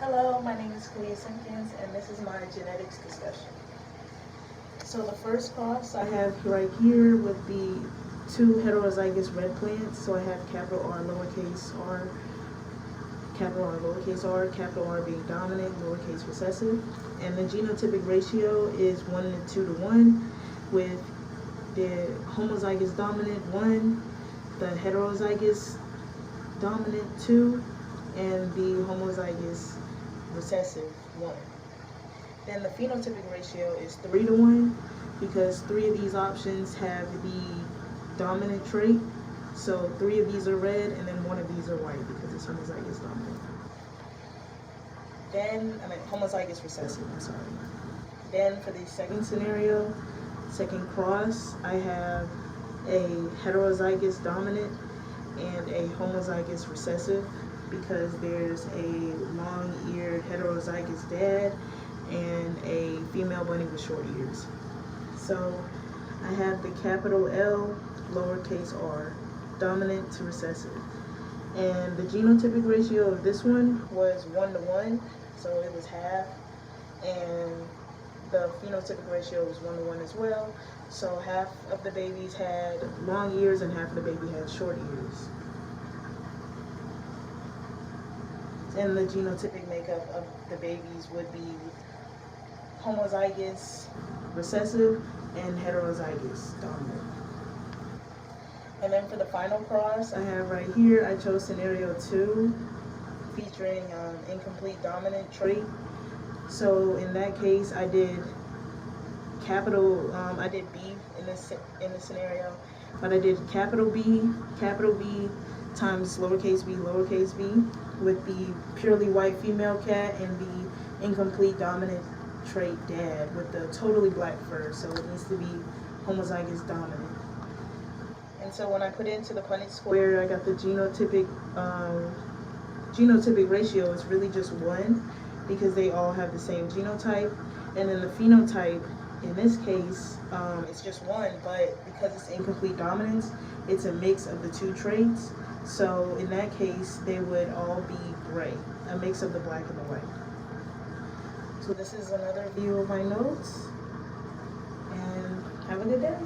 Hello, my name is Kalia Simpkins, and this is my genetics discussion. So the first cross I have right here would be two heterozygous red plants. So I have capital R, lowercase r, capital R, lowercase r, capital R being dominant, lowercase recessive. And the genotypic ratio is 1 to 2 to 1, with the homozygous dominant 1, the heterozygous dominant 2, and the homozygous recessive 1. Then the phenotypic ratio is 3 to 1, because 3 of these options have the dominant trait. So 3 of these are red, and then 1 of these are white because it's homozygous dominant. Then, homozygous recessive, I'm sorry. Then for the second scenario, second cross, I have a heterozygous dominant and a homozygous recessive, because there's a long-eared heterozygous dad and a female bunny with short ears. So I have the capital L, lowercase r, dominant to recessive. And the genotypic ratio of this one was 1 to 1, so it was half. And the phenotypic ratio was 1 to 1 as well. So half of the babies had long ears and half of the baby had short ears. And the genotypic makeup of the babies would be homozygous recessive and heterozygous dominant. And then for the final cross I have right here, I chose scenario 2, featuring incomplete dominant trait. So in that case, I did I did B in this scenario, but I did capital B times lowercase b, with the purely white female cat and the incomplete dominant trait dad with the totally black fur, so it needs to be homozygous dominant. And so when I put it into the Punnett square, I got the genotypic ratio is really just 1, because they all have the same genotype. And then the phenotype, in this case, it's just 1, but because it's incomplete dominance, it's a mix of the 2 traits. So in that case, they would all be gray, a mix of the black and the white. So this is another view of my notes, and have a good day.